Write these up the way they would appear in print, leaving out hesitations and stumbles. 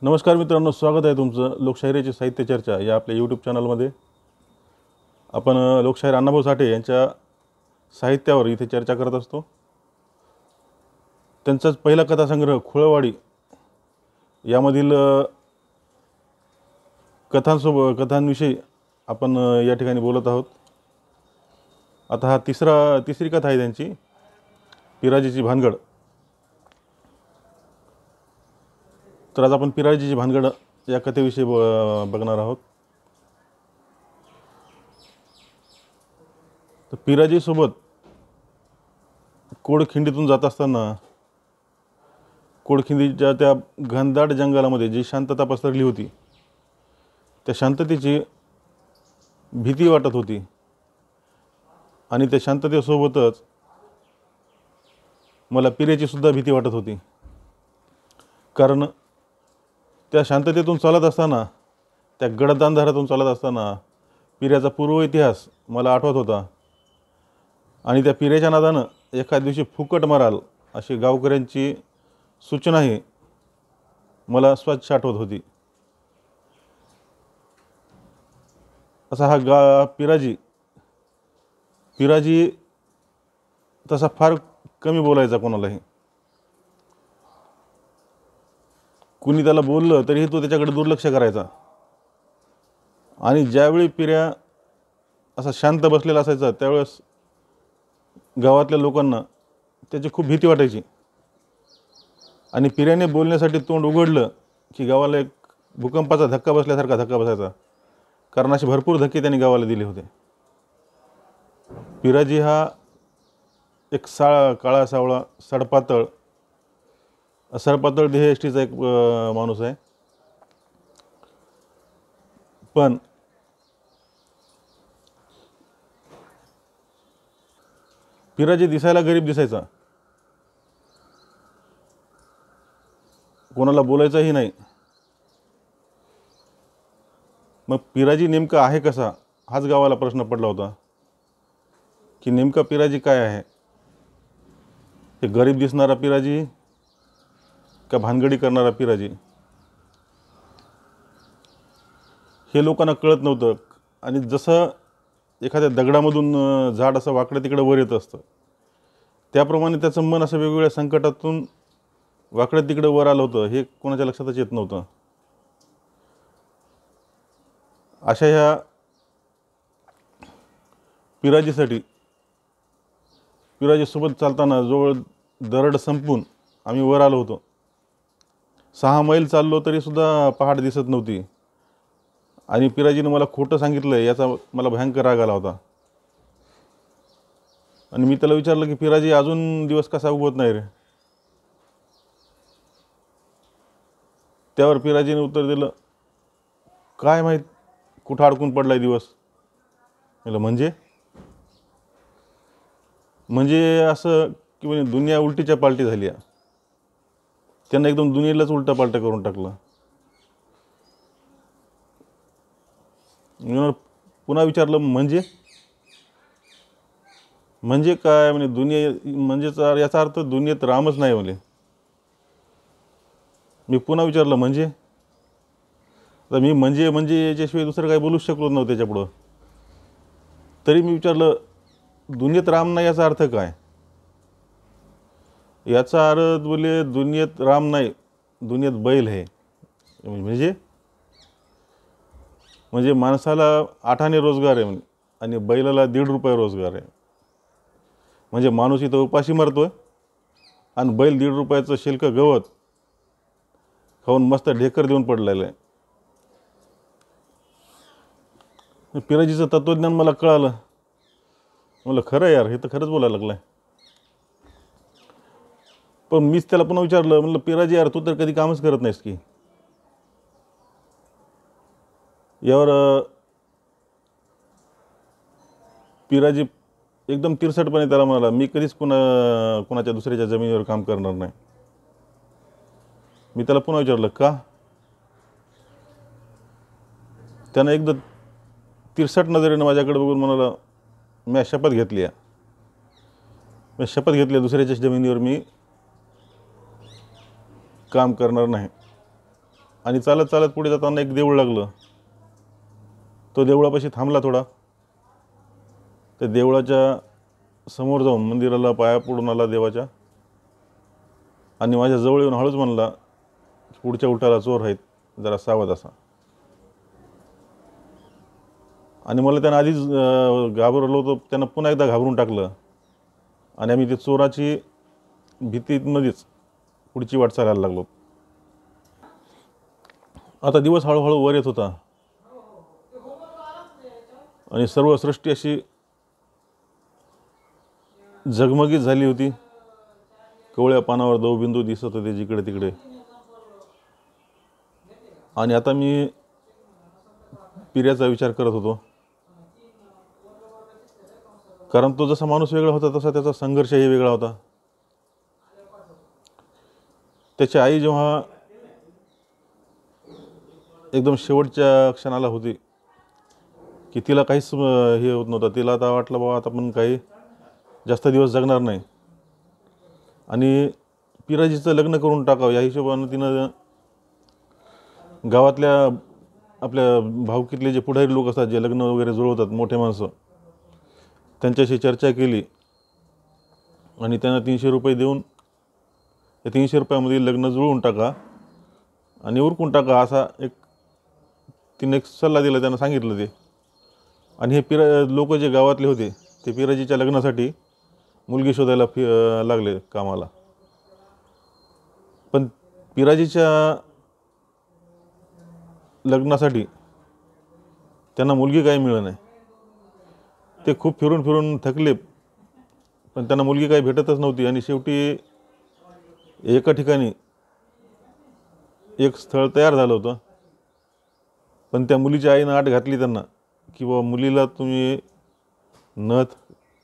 नमस्कार मित्रांनो, स्वागत आहे तुमचं लोकशाहीची साहित्य चर्चा या आपल्या यूट्यूब चॅनलमध्ये। आपण लोकशाहीर अण्णाभाऊ साठे यांच्या साहित्यावर इथे चर्चा करत असतो। त्यांचाच पहिला कथासंग्रह खुळवाडी यामधील कथांविषयी आपण या ठिकाणी बोलत आहोत। आता हा तिसरी कथा आहे त्यांची, पिराजीची भानगड। तर आज आपण पिराजीची भानगड या कथेविषयी बघणार आहोत। तर पिराजी सोबत कोडखिंडीतून जात असताना कोडखिंडीच्या त्या घनदाट जंगलामध्ये जी शांतता पसरली होती, त्या शांततेची भीती वाटत होती आणि त्या शांततेसोबतच मला पिरेची सुद्धा भीती वाटत होती। कारण त्या शांततेतून चालत असताना, त्या गडद अंधारातून चालत असताना पिऱ्याचा पूर्व इतिहास मला आठवत होता आणि त्या पिऱ्याच्या नादानं एखाद दिवशी फुकट मराल अशी गावकऱ्यांची सूचनाही मला स्वच्छ आठवत होती। असा हा पिराजी तसा फार कमी बोलायचा कोणालाही। कुणी त्याला बोललं तरीही तो त्याच्याकडे दुर्लक्ष करायचा आणि ज्यावेळी पिऱ्या असा शांत बसलेला असायचा त्यावेळेस गावातल्या लोकांना त्याची खूप भीती वाटायची आणि पिऱ्याने बोलण्यासाठी तोंड उघडलं की गावाला एक भूकंपाचा धक्का बसल्यासारखा धक्का बसायचा। कारण असे भरपूर धक्के त्यांनी गावाला दिले होते। पिराजी हा एक काळा सावळा सरपातळ देहयष्टीचा एक माणूस आहे। पण पिराजी दिसायला गरीब दिसायचा, कोणाला बोलायचाही नाही। मग पिराजी नेमका आहे कसा हाच गावाला प्रश्न पडला होता की नेमका पिराजी काय आहे? हे गरीब दिसणारा पिराजी का भानगडी करणारा पिराजी, हे लोकांना कळत नव्हतं। आणि जसं एखाद्या दगडामधून झाड असं वाकडं तिकडं वर येत असतं, त्याप्रमाणे त्याचं मन असं वेगवेगळ्या संकटातून वाकडं तिकडं वर आलं होतं, हे कोणाच्या लक्षातच येत नव्हतं। अशा ह्या पिराजीसोबत चालताना जवळ दरड संपून आम्ही वर आलो होतो। 6 मैल चाललो तरीसुद्धा पहाड दिसत नव्हती आणि पिराजीने मला खोटं सांगितलं याचा मला भयंकर राग आला होता। आणि मी त्याला विचारलं की पिराजी अजून दिवस कसा उगवत नाही रे? त्यावर पिराजीने उत्तर दिलं, काय माहीत कुठं अडकून पडलाय दिवस। म्हणलं म्हणजे असं की म्हणजे दुनिया उलटीच्या पालटी झाली आहे। त्यांना एकदम दुनियेलाच उलटा पालटा करून टाकलं। मी पुन्हा विचारलं म्हणजे काय? म्हणजे दुनिया म्हणजेचा याचा अर्थ दुनियेत रामच नाही म्हणे। मी पुन्हा विचारलं तर मी म्हणजे याच्याशिवाय दुसरं काही बोलूच शकलो नव्हतं त्याच्यापुढं। तरी मी विचारलं दुनियेत राम नाही याचा अर्थ काय? याचा अर्थ बोले दुनियेत राम नाही, दुनियेत बैल आहे। म्हणजे माणसाला 8 आणे रोजगार आहे म्हणे आणि बैलाला 1.5 रुपये रोजगार आहे। म्हणजे माणूस इथं उपाशी मरतोय आणि बैल 1.5 रुपयाचं शिल्क गवत खाऊन मस्त ढेकर देऊन पडलेलं आहे। पिराजीचं तत्त्वज्ञान मला कळालं। म्हणलं खरं यार, हे तर खरंच बोलायला लागलाय। पण मीच त्याला पुन्हा विचारलं, म्हणलं पिराजी यार तू तर कधी कामच करत नाहीस की? यावर पिराजी एकदम तिरसटपणे त्याला म्हणाला, मी कधीच कुणाच्या दुसऱ्याच्या जमिनीवर काम करणार नाही। मी त्याला पुन्हा विचारलं का? त्यानं एकदा तिरसट नजरेनं माझ्याकडे बघून म्हणाला, मी शपथ घेतली दुसऱ्याच्या जमिनीवर मी काम करणार नाही। आणि चालत चालत पुढे जाताना एक देऊळ लागलं. तो देवळापाशी थांबला थोडा. त्या देवळाच्या समोर जाऊन मंदिराला पाया पडून आला देवाच्या, आणि माझ्या जवळ येऊन हळूच म्हणला, पुढच्या उठाला चोर आहेत, जरा सावध असा. आणि मला त्यानं आधीच घाबरलो होतो, त्यानं पुन्हा एकदा घाबरून टाकलं आणि आम्ही ते चोराची भीतीमध्येच पुढची वाट चालायला लागलो. आता दिवस हळूहळू वर येत होता आणि सर्व सृष्टी अशी झगमगीत झाली होती. कवळ्या पानावर दवबिंदू दिसत होते जिकडे तिकडे. आणि आता मी पिऱ्याचा विचार करत होतो, कारण तो जसा माणूस वेगळा होता तसा त्याचा संघर्षही वेगळा होता. त्याची आई जेव्हा एकदम शेवटच्या क्षणाला होती की तिला काहीच हे होत नव्हतं, तिला आता वाटलं बाबा आता पण काही जास्त दिवस जगणार नाही आणि पिराजीचं लग्न करून टाकावं या हिशोबानं तिनं गावातल्या आपल्या भावकीतले जे पुढारी लोक असतात, जे लग्न वगैरे जुळवतात, मोठे माणसं, त्यांच्याशी चर्चा केली आणि त्यांना 300 रुपये देऊन त्या 300 रुपयामध्ये लग्न जुळवून टाका आणि उरकून टाका, असा तिने एक सल्ला दिला, त्यांना सांगितलं ते. आणि हे लोक जे गावातले होते ते पिराजीच्या लग्नासाठी मुलगी शोधायला लागले कामाला. पण पिराजीच्या लग्नासाठी त्यांना मुलगी काही मिळत नाही. ते खूप फिरून फिरून थकले, पण त्यांना मुलगी काही भेटतच नव्हती. आणि शेवटी एका ठिकाणी एक स्थळ तयार झालं होतं, पण त्या मुलीच्या आईनं आट घातली त्यांना की बाबा मुलीला तुम्ही नथ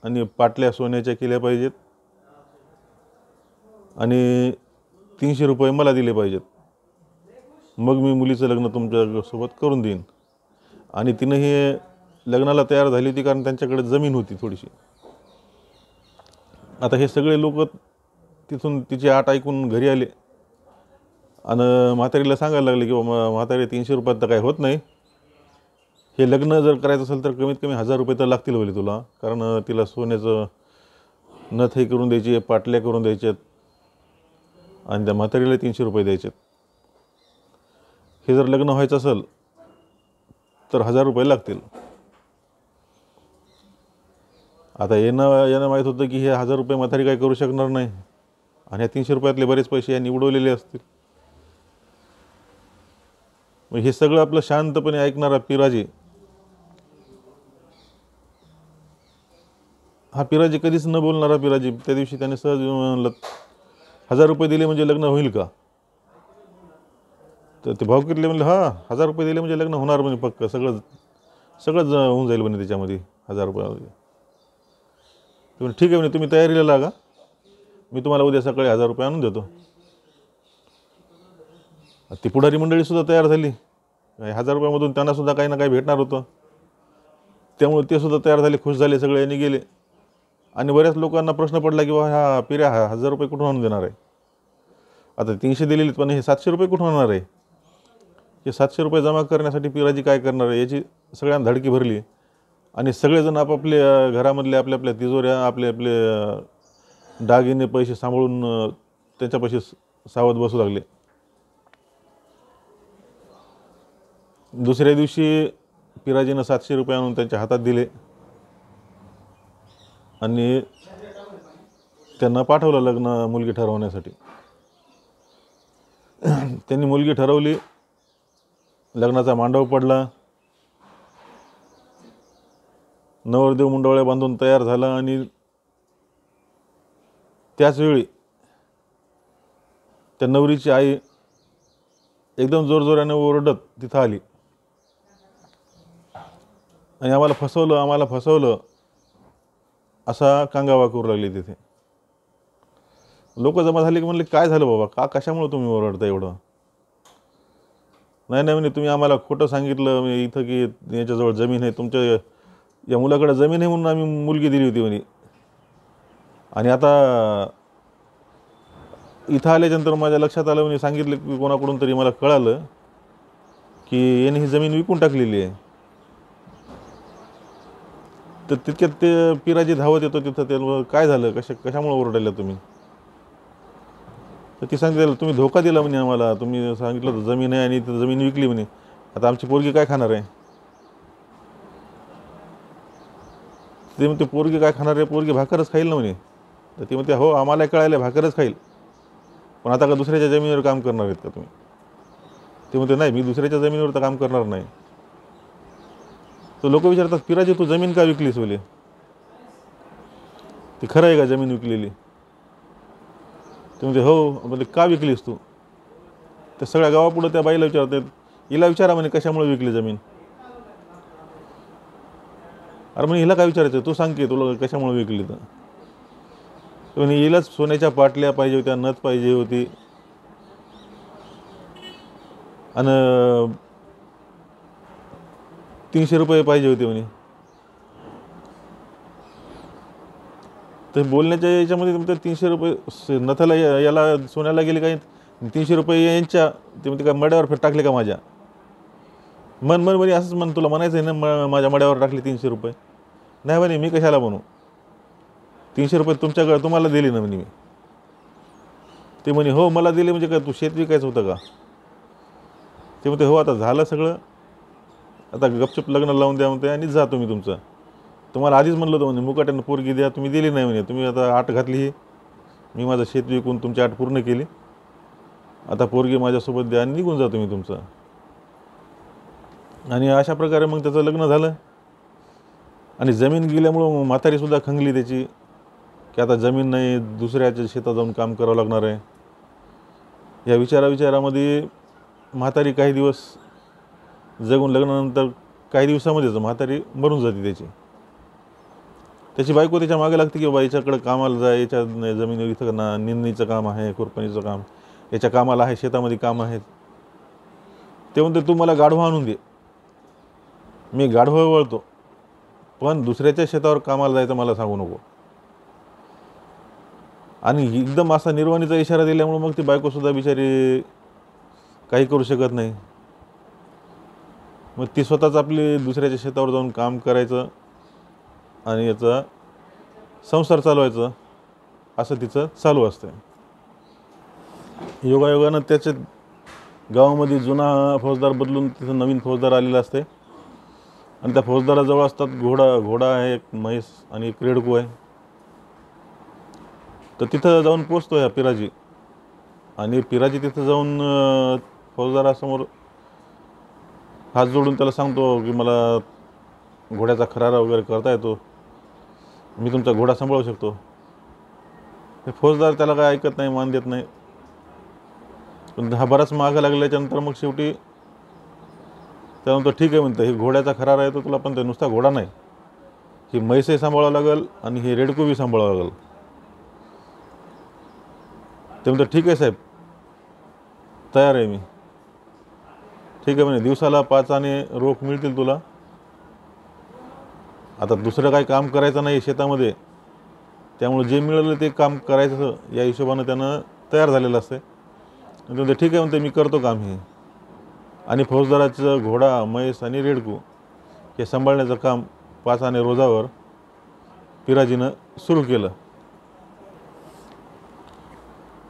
आणि पाटल्या सोन्याच्या केल्या पाहिजेत आणि 300 रुपये मला दिले पाहिजेत, मग मी मुलीचं लग्न तुमच्यासोबत करून देईन. आणि तिनं हे लग्नाला तयार झाली होती कारण त्यांच्याकडे जमीन होती थोडीशी. आता हे सगळे लोक तिथून तिची आट ऐकून घरी आले आणि म्हातारीला सांगायला लागले की बाबा म्हातारी 300 रुपयात तर काही होत नाही, हे लग्न जर करायचं असेल तर कमीत कमी 1000 रुपये तर लागतील बोले तुला, कारण तिला सोन्याचं नथही करून द्यायची, पाटल्या करून द्यायच्यात आणि त्या म्हातारीला 300 रुपये द्यायचेत. हे जर लग्न व्हायचं असेल तर 1000 रुपये लागतील. आता यानं माहीत होतं की हे 1000 रुपये म्हातारी काही करू शकणार नाही आणि ह्या 300 रुपयातले बरेच पैसे यांनी उडवलेले असतील. मग हे सगळं आपलं शांतपणे ऐकणारा पिराजी, हा पिराजी कधीच न बोलणारा पिराजी, त्या दिवशी त्याने सहज म्हणलं 1000 रुपये दिले म्हणजे लग्न होईल का? तर ते भावकीतले म्हणले हां 1000 रुपये दिले म्हणजे लग्न होणार, म्हणजे पक्क सगळंच होऊन जाईल म्हणे त्याच्यामध्ये 1000 रुपयामध्ये. तुम्ही ठीक आहे म्हणे, तुम्ही तयारीला लागा, मी तुम्हाला उद्या सकाळी 1000 रुपये आणून देतो. ती पुढारी मंडळीसुद्धा तयार झाली. 1000 रुपयामधून त्यांनासुद्धा काही ना काही भेटणार होतं, त्यामुळे ते सुद्धा तयार झाले, खुश झाले, सगळे यांनी गेले. आणि बऱ्याच लोकांना प्रश्न पडला की बा हा पिऱ्या 1000 रुपये कुठून आणून देणार आहे? आता 300 दिलेले पण हे 700 रुपये कुठून आणणार आहे? हे 700 रुपये जमा करण्यासाठी पिराजी काय करणार आहे याची सगळ्यांना धडकी भरली. आणि सगळेजण आपापल्या घरामधले आपल्या आपल्या तिजोऱ्या, आपले आपले दागिने, पैसे सांभाळून त्याच्यापाशी सावध बसू लागले. दुसऱ्या दिवशी पिराजीनं 700 रुपये आणून त्यांच्या हातात दिले आणि त्यांना पाठवलं लग्न मुलगी ठरवण्यासाठी. त्यांनी मुलगी ठरवली, लग्नाचा मांडव पडला, नवरदेव मुंडवळ्या बांधून तयार झाला. आणि त्याचवेळी त्या नवरीची आई एकदम जोरजोराने ओरडत तिथं आली आणि आम्हाला फसवलं असा कांगावा करू लागली. तिथे लोक जमा झाले की म्हणले काय झालं बाबा, कशामुळे तुम्ही ओरडता एवढं? नाही म्हणे, तुम्ही आम्हाला खोटं सांगितलं इथं की याच्याजवळ जमीन आहे, तुमच्या या मुलाकडे जमीन आहे म्हणून आम्ही मुलगी दिली होती म्हणे. आणि आता इथं आल्याच्यानंतर माझ्या लक्षात आलं, म्हणे सांगितलं की कोणाकडून तरी मला कळालं की याने ही जमीन विकून टाकलेली आहे. तर तितक्यात ते पिराजी धावत येतो तिथं. त्याला काय झालं, कशामुळे ओरडायला तुम्ही? तर ती सांगते त्याला, तुम्ही धोका दिला म्हणे आम्हाला, तुम्ही सांगितलं होतं जमीन आहे आणि ती जमीन विकली म्हणे, आता आमची पोरगी काय खाणार आहे? ते म्हणते पोरगी काय खाणार आहे, पोरगी भाकरच खाईल ना म्हणे. तर ती म्हणते हो आम्हाला कळायला भाकरच खाईल, पण आता का दुसऱ्याच्या जमिनीवर काम करणार आहेत का तुम्ही? ते म्हणते नाही, मी दुसऱ्याच्या जमिनीवर तर काम करणार नाही. तर लोक विचारतात, पिराजी तू जमीन का विकलीस बोले? ते खरं आहे का जमीन विकलेली? ते म्हणते हो. म्हणजे का विकलीस तू? तर सगळ्या गावापुढं त्या बाईला विचारतात, हिला विचारा म्हणे कशामुळे विकली जमीन. अरे म्हणे हिला काय विचारायचं, तू सांग की तुला कशामुळे विकली. तर म्हणे हिलाच सोन्याच्या पाटल्या पाहिजे होत्या, नथ पाहिजे होती, आणि 300 रुपये पाहिजे होते म्हणे. तर बोलण्याच्या याच्यामध्ये म्हणते 300 रुपये नथाला याला सोन्याला गेले काय, 300 रुपये यांच्या. ते म्हणते काय मड्यावर फेट टाकले का माझ्या? मन म्हणे असंच म्हण, तुला म्हणायचं आहे ना माझ्या मड्यावर टाकले 300 रुपये. नाही म्हणे मी कशाला बनू, 300 रुपये तुमच्याकडे तुम्हाला दिले ना म्हणे मी. ते म्हणे हो मला दिले म्हणजे काय, तू शेत विकायचं होतं का? ते म्हणते हो आता झालं सगळं, आता गपचूप लग्न लावून द्या म्हणते आणि जा तुम्ही तुमचं. तुम्हाला आधीच म्हणलं होतं म्हणे मुकाट्यानं पोरगी द्या, तुम्ही दिली नाही म्हणे. तुम्ही आता आट घातली ही, मी माझं शेत विकून तुमची आट पूर्ण केली, आता पोरगी माझ्यासोबत द्या आणि निघून जा तुम्ही तुमचं. आणि अशा प्रकारे मग त्याचं लग्न झालं. आणि जमीन गेल्यामुळं म्हातारीसुद्धा खंगली त्याची, की आता जमीन नाही, दुसऱ्याच्या शेतात जाऊन काम करावं लागणार आहे. या विचारामध्ये म्हातारी काही दिवस जगून लग्नानंतर काही दिवसामध्येच म्हातारी मरून जाते त्याची. त्याची बायको त्याच्या मागे लागते की बाबा याच्याकडे कामाला जा, याच्या जमिनीवर इथं निंदणीचं काम आहे, खुरपणीचं काम, याच्या कामाला आहे, शेतामध्ये काम आहेत. ते म्हणते तू मला गाढवा आणून दे, मी गाढवं वळतो, पण दुसऱ्याच्या शेतावर कामाला जायचं मला सांगू नको. आणि एकदम असा निर्वाणीचा इशारा दिल्यामुळे मग ती बायकोसुद्धा बिचारी काही करू शकत नाही. मग ती स्वतःच आपली दुसऱ्याच्या शेतावर जाऊन काम करायचं आणि याचा संसार चालवायचं, असं तिचं चालू असतं. योगायोगानं त्याच्या गावामध्ये जुना फौजदार बदलून तिथं नवीन फौजदार आलेला असते. आणि त्या फौजदाराजवळ असतात घोडा आहे, एक म्हैस आणि एक रेडकू आहे. तर तिथं जाऊन पोचतो ह्या पिराजी. आणि पिराजी तिथं जाऊन फौजदारासमोर हात जोडून त्याला सांगतो की मला घोड्याचा खरारा वगैरे करता येतो, मी तुमचा घोडा सांभाळू शकतो. हे फौजदार त्याला काय ऐकत नाही, मान देत नाही. पण हा बराच मागं लागल्याच्यानंतर मग शेवटी त्याला म्हणतो ठीक आहे म्हणतं, हे घोड्याचा खरारा आहे तो तुला, पण ते नुसता घोडा नाही, ही म्हैसही सांभाळावं लागेल आणि हे रेडकू बी सांभाळावं लागेल. ते म्हणतो ठीक आहे साहेब, तयार आहे मी. ठीक आहे म्हणे, दिवसाला 5 आणे रोख मिळतील तुला. आता दुसरं काही काम करायचं नाही शेतामध्ये, त्यामुळे जे मिळालं ते काम करायचं या हिशोबानं त्यानं तयार झालेलं असते. ते म्हणते ठीक आहे म्हणते, मी करतो काम हे. आणि फौजदाराचं घोडा, म्हैस आणि रेडकू हे सांभाळण्याचं काम 5 आणे रोजावर पिराजीनं सुरू केलं.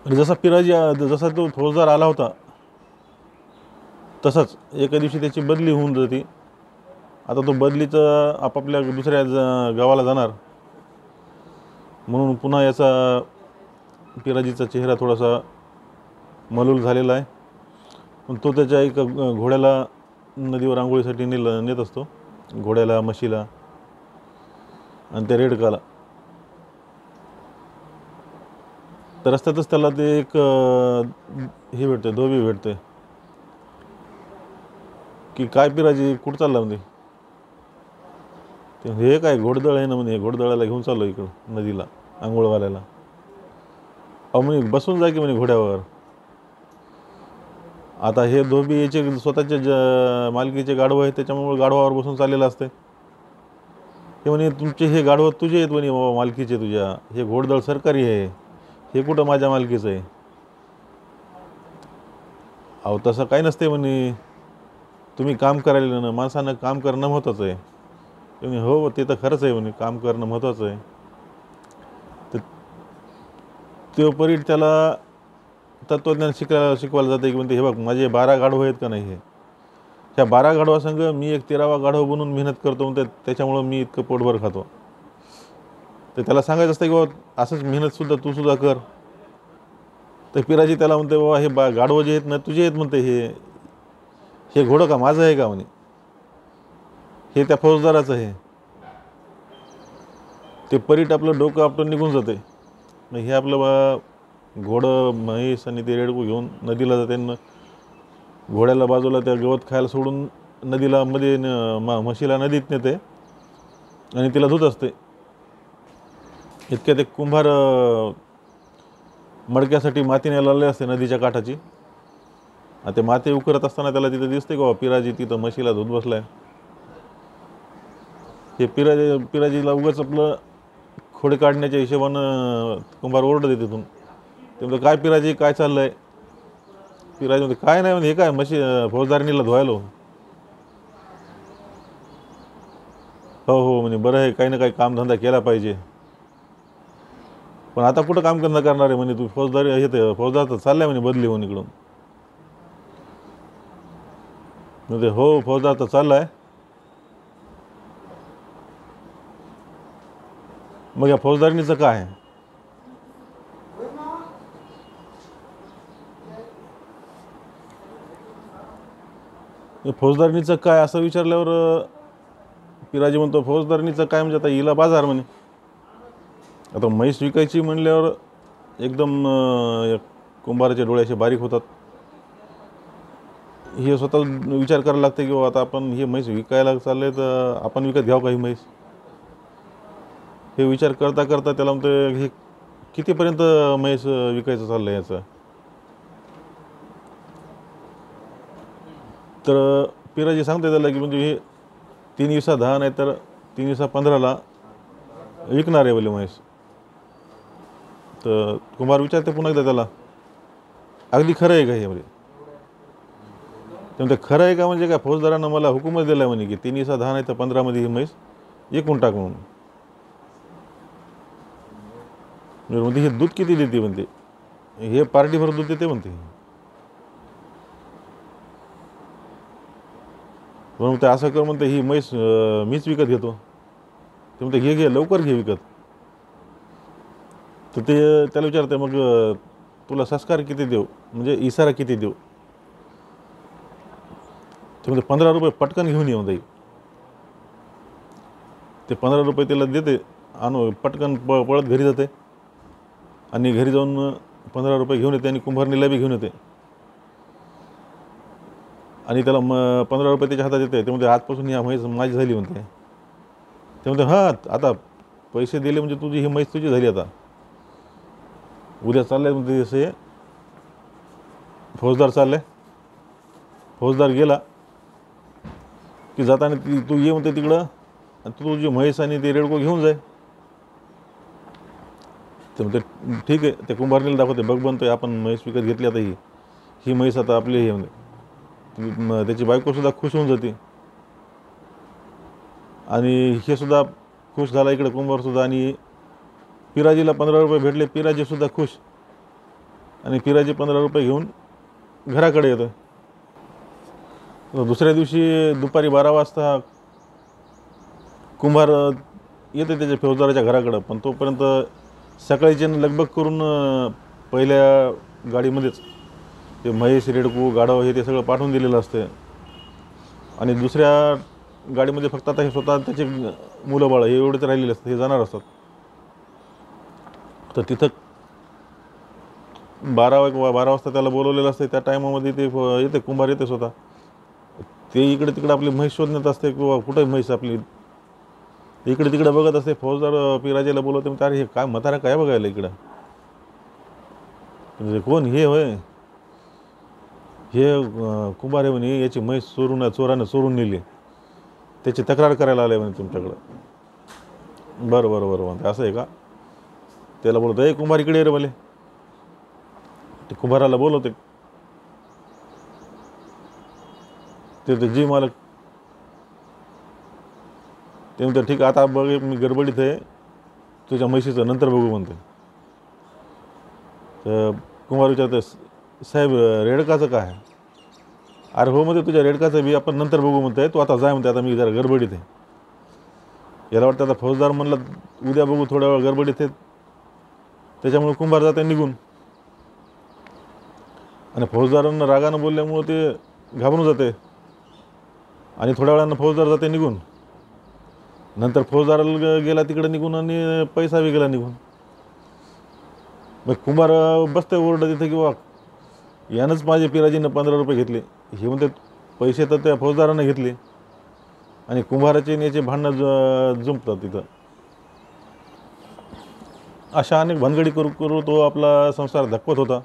आणि जसा तो फौजदार आला होता तसंच एका दिवशी त्याची बदली होऊन जाते. आता तो बदलीचं आपापल्या दुसऱ्या गावाला जाणार म्हणून पुन्हा याचा पिराजीचा चेहरा थोडासा मलूल झालेला आहे. पण तो त्याच्या एका घोड्याला नदीवर आंघोळीसाठी नेत असतो, घोड्याला, म्हशीला आणि त्या रेडकाला. तर रस्त्यातच त्याला ते एक हे भेटते, धोबी भेटते. की काय पिराजी कुठं चालला म्हणजे? ते हे काय घोडदळ आहे ना म्हणे, घोडदळाला घेऊन चाललो इकडं नदीला आंघोळ घालायला. अहो म्हणे बसून जा की म्हणे घोड्यावर. आता हे धोबी याचे स्वतःच्या मालकीचे गाढवं आहेत, त्याच्यामुळे गाढवावर बसून चाललेलं असते. ते म्हणे तुमचे हे गाढवं तुझे आहेत म्हणे बाबा, मालकीचे तुझ्या, हे घोडदळ सरकारी आहे, हे कुठं माझ्या मालकीचं आहे? अहो तसं काही नसते म्हणे. तुम्ही काम करायला ना, माणसानं काम करणं महत्त्वाचं आहे. तुम्ही हो ते तर खरंच आहे म्हणे, काम करणं महत्त्वाचं आहे. तर तो परीट त्याला तत्त्वज्ञान शिकवायला जाते की म्हणते, हे बघ माझे 12 गाढव आहेत का नाही, हे ह्या 12 गाढवासंग मी एक 13वा गाढव बनून मेहनत करतो म्हणते, त्याच्यामुळं मी इतकं पोटभर खातो. तर त्याला सांगायचं असतं की बाबा असंच मेहनतसुद्धा तू सुद्धा कर. तर पिराजी त्याला म्हणते, बाबा हे गाढवं जे आहेत ना तुझे आहेत म्हणते, हे घोडं का माझं आहे का म्हणे, हे त्या फौजदाराचं आहे. ते परीट आपलं डोकं आपलं निघून जाते. मग हे आपलं घोडं म्हैस आणि ते रेडकू घेऊन नदीला जाते. घोड्याला बाजूला त्या गवत खायला सोडून नदीला मध्ये म्हशीला नदीत नेते आणि तिला धुत असते. इतक्यात एक कुंभार मडक्यासाठी माती न्यायला आले असते नदीच्या काठाची. ते माती उकरत असताना त्याला तिथं दिसते का पिराजी तिथं म्हशीला धुत बसलाय. हे पिराजीला उगाच आपलं खोडे काढण्याच्या हिशोबानं कुंभार ओरडत तिथून. ते म्हणतं, काय पिराजी काय चाललंय? पिराजी म्हणते, काय नाही म्हणजे, हे काय म्हशी फौजदारणीला धुवायलो. हो हो म्हणजे बरं आहे, काही ना काही कामधंदा केला पाहिजे. पण आता कुठं कामधंदा करणार आहे म्हणे, तू फौजदारी हे फौजदार तर चाललाय म्हणे बदली होऊन इकडून. म्हणजे हो फौजदार तर चाललाय. मग या फौजदारणीचं काय आहे? फौजदारणीचं काय असं विचारल्यावर पिराजी म्हणतो, फौजदारणीचं काय म्हणजे आता हिला बाजार म्हणे. आता म्हैस विकायची म्हणल्यावर एकदम कुंभाराचे डोळे असे बारीक होतात. हे स्वतः विचार करायला लागते की बाबा आता आपण हे म्हैस विकायला चालले तर आपण विकत घ्यावं काही म्हैस. हे विचार करता करता त्याला म्हणतो, हे कितीपर्यंत म्हैस विकायचं चाललं आहे याचं. तर पिराजी सांगते त्याला की म्हणजे हे 3 10 नाही तर 3 15ला विकणार आहे बोले म्हैस. तर कुंभार विचारते पुन्हा एकदा त्याला, अगदी खरं आहे का हे म्हणजे? ते म्हणते, खरं आहे का म्हणजे काय, फौजदारानं मला हुकूमच दिला म्हणे की 3 10 नाही तर 15मध्ये ही म्हैस विकून टाक म्हणून. म्हणते हे दूध किती देते म्हणते, हे पार्टीभर दूध देते म्हणते. म्हणून ते असं कर म्हणते, ही म्हैस मीच विकत घेतो. ते म्हणते, घे लवकर घे विकत. तर ते त्याला विचारते, मग तुला संस्कार किती देऊ म्हणजे इशारा किती देऊ? ते म्हणते 15 रुपये पटकन घेऊन ये म्हणते. ते 15 रुपये त्याला देते, आणू पटकन पळत घरी जाते आणि घरी जाऊन 15 रुपये घेऊन येते आणि कुंभारणीला बी घेऊन येते. आणि त्याला 15 रुपये त्याच्या हातात येते. ते म्हणते, आजपासून ही म्हैस माझी झाली म्हणते. ते म्हणते, हां आता पैसे दिले म्हणजे तुझी ही म्हैस तुझी झाली. आता उद्या चाललंय म्हणते जसे फौजदार चालले. फौजदार गेला की जाताना तू ये म्हणते तिकडं आणि तू तुझी म्हैस आणि ते रेडको घेऊन जाय. ते म्हणते ठीक आहे. ते कुंभारणीला दाखवते, बघ बनतोय आपण म्हैस विकत घेतली. आता ही म्हैस आता आपली हे म्हणते. त्याची बायकोसुद्धा खुश होऊन जाते आणि हे सुद्धा खुश झाला इकडे कुंभारसुद्धा. आणि पिराजीला 15 रुपये भेटले. पिराजीसुद्धा खुश आणि पिराजी 15 रुपये घेऊन घराकडे येतो. दुसऱ्या दिवशी दुपारी 12 वाजता कुंभार येते त्याच्या फौजदाराच्या घराकडं. पण तोपर्यंत सकाळीचे लगबग करून पहिल्या गाडीमध्येच ते म्हैस रेडकू गाढव हे ते सगळं पाठवून दिलेलं असते. आणि दुसऱ्या गाडीमध्ये फक्त आता हे स्वतः त्याचे मुलं बाळं हे एवढेच राहिलेले असतात, हे जाणार असतात. तर तिथं 12 वाजता त्याला बोलवलेलं असते. त्या टायमामध्ये ते येते कुंभार येते स्वतः. ते इकडे तिकडे आपली म्हैस शोधण्यात असते किंवा कुठे म्हैस आपली इकडे तिकडे बघत असते. फौजदार पिराजीला बोलवते, म्हणते, अरे हे काय म्हातारा काय बघायला इकडं? म्हणजे कोण हे होय, हे कुंभार आहे म्हणे, याची म्हैस चोरानं चोरून नेली, त्याची तक्रार करायला आले म्हणे तुमच्याकडं. बरं बरं बरं म्हणते, असं आहे का? त्याला बोलतो, ए कुंभार इकडे रे भले. ते कुंभाराला बोलवते. ते जी मालक ते म्हणते ठीक आता बघ मी गडबडीत आहे, तुझ्या म्हशीचं नंतर बघू म्हणते. तर कुंभार विचारते साहेब रेडकाचं काय? अरे हो म्हणते तुझ्या रेडकाचं बी आपण नंतर बघू म्हणते, तू आता जाय म्हणते, आता मी जरा गडबडीत आहे. याला वाटतं आता फौजदार म्हणलं उद्या बघू, थोड्या वेळ गडबडीत आहेत, त्याच्यामुळे कुंभार जाते निघून. आणि फौजदारांना रागानं बोलल्यामुळं ते घाबरून जाते आणि थोड्या वेळानं फौजदार जाते निघून. नंतर फौजदाराला गेला तिकडे निघून आणि पैसा बी गेला निघून. मग कुंभार बसते ओरडत तिथे की बा यानंच माझे पिराजीनं 15 रुपये घेतले. हे म्हणते पैसे तर त्या फौजदारानं घेतले. आणि कुंभाराचे आणि याचे भांडणं जुंपतात तिथं. अशा अनेक भानगडी करू करू तो आपला संसार धकवत होता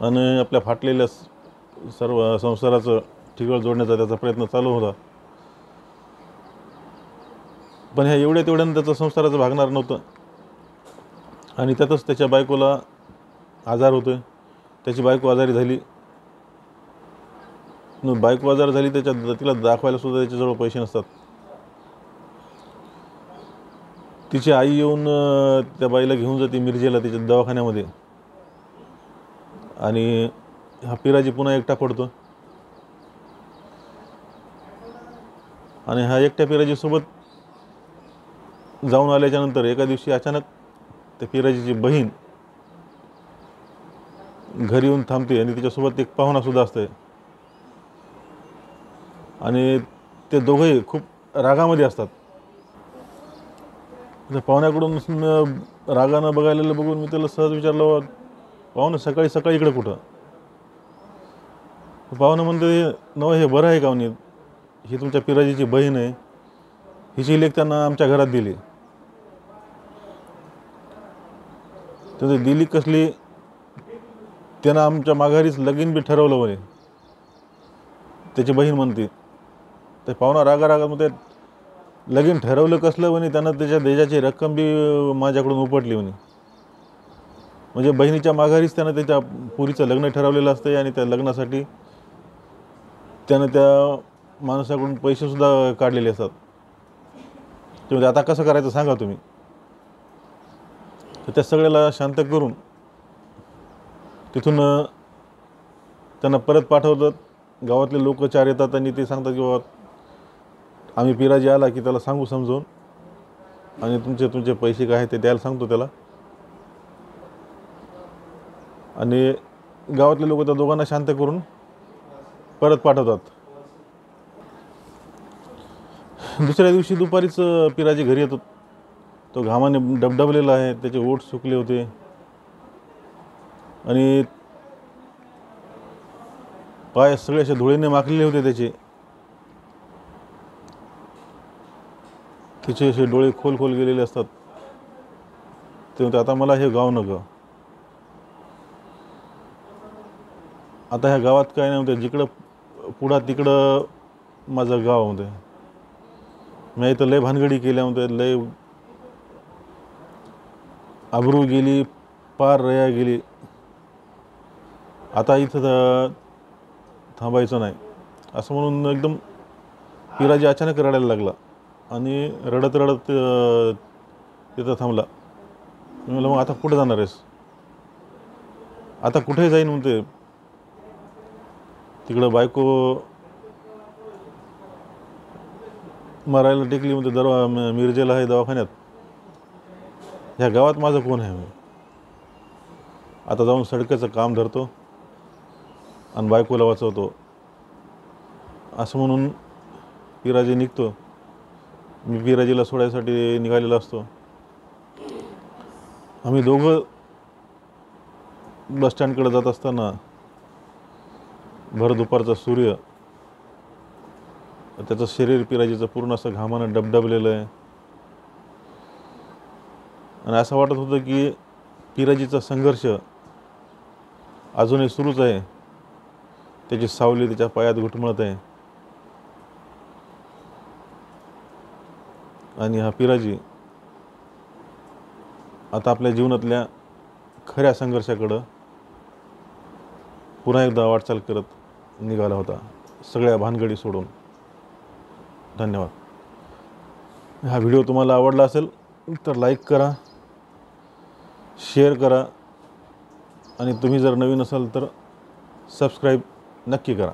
आणि आपल्या फाटलेल्या सर्व संसाराचं ठिगळ जोडण्याचा त्याचा प्रयत्न चालू होता. पण ह्या एवढ्या तेवढ्यानं त्याचं संसाराचं भागणार नव्हतं. आणि त्यातच त्याच्या बायकोला आजार होतोय. त्याची बायको आजारी झाली. बायको आजार झाली, तिला दाखवायला सुद्धा त्याच्याजवळ पैसे नसतात. तिची आई येऊन त्या बाईला घेऊन जाते मिरजेला त्याच्या दवाखान्यामध्ये. आणि हा पिराजी पुन्हा एकटा पडतो. आणि हा एकट्या पिराजीसोबत जाऊन आल्याच्यानंतर एका दिवशी अचानक त्या पिराजीची बहीण घरी येऊन थांबते आणि तिच्यासोबत एक पाहुणासुद्धा असते. आणि ते दोघंही खूप रागामध्ये असतात. त्या पाहुण्याकडून रागानं बघायला बघून मी त्याला सहज विचारलं, पाहुणं सकाळी सकाळी इकडे कुठं? पाहुणं म्हणते नव हे बरं आहे का म्हणे, ही तुमच्या पिराजीची बहीण आहे, हिची लेख त्यांना आमच्या घरात दिली. तर दिली कसली, त्यानं आमच्या माघारीच लगीन बी ठरवलं म्हणे, त्याची बहीण म्हणते. ते पाहुणा रागामध्ये लगीन ठरवलं कसलं म्हणे, त्यानं त्याच्या देजाची रक्कम बी माझ्याकडून उपटली म्हणे. म्हणजे बहिणीच्या माघारीच त्यानं त्याच्या पुरीचं लग्न ठरवलेलं असतं आणि त्या लग्नासाठी त्यानं त्या माणसाकडून पैसेसुद्धा काढलेले असतात. म्हणजे आता कसं करायचं सांगा तुम्ही. तर त्या सगळ्याला शांत करून तिथून त्यांना परत पाठवतात. गावातले लोक 4 येतात आणि ते सांगतात की बाबा आम्ही पिराजी आला की त्याला सांगू समजून, आणि तुमचे पैसे काय ते द्यायला सांगतो त्याला. आणि गावातले लोक त्या दोघांना शांत करून परत पाठवतात. दुसऱ्या दिवशी दुपारीच पिराजी घरी येतो. तो घामाने डबडबलेला आहे, त्याचे ओठ सुकले होते आणि पाय सगळे असे धुळीने माखलेले होते त्याचे. तिचे असे डोळे खोल खोल गेलेले असतात. ते म्हणते आता मला हे गाव नको, आता ह्या गावात काय नाही म्हणते, जिकडं पुढं तिकडं माझं गाव म्हणते. मी इथं लय भानगडी केल्या म्हणते, लय आबरू गेली, पार रया गेली, आता इथं थांबायचं नाही असं म्हणून एकदम पिराजी अचानक रडायला लागला आणि रडत रडत तिथं थांबला. मी म्हणलं मग आता कुठे जाणार आहेस? आता कुठे जाईन म्हणते, तिकडं बायको मरायला टेकली म्हणते, मिरजेला आहे दवाखान्यात, ह्या गावात माझं कोण आहे? आता जाऊन सडकेचं काम धरतो आणि बायकोला वाचवतो असं म्हणून पिराजी निघतो. मी पिराजीला सोडायसाठी निघालेला असतो. आम्ही दोघं बसस्टँडकडे जात असताना भर दुपारचा सूर्य, त्याचं शरीर पिराजीचं पूर्ण असं घामानं डबडबलेलं आहे आणि असं वाटत होतं की पिराजीचा संघर्ष अजूनही सुरूच आहे. त्याची सावली त्याच्या पायात घुटमळत आहे आणि हा पिराजी आता आपल्या जीवनातल्या खऱ्या संघर्षाकडं पुन्हा एकदा वाटचाल करत निघाला होता. सगळ्या भानगडी सोडून. धन्यवाद. हा व्हिडिओ तुम्हाला आवडला असेल तर लाईक करा, शेअर करा आणि तुम्ही जर नवीन असाल तर सबस्क्राईब नक्की करा.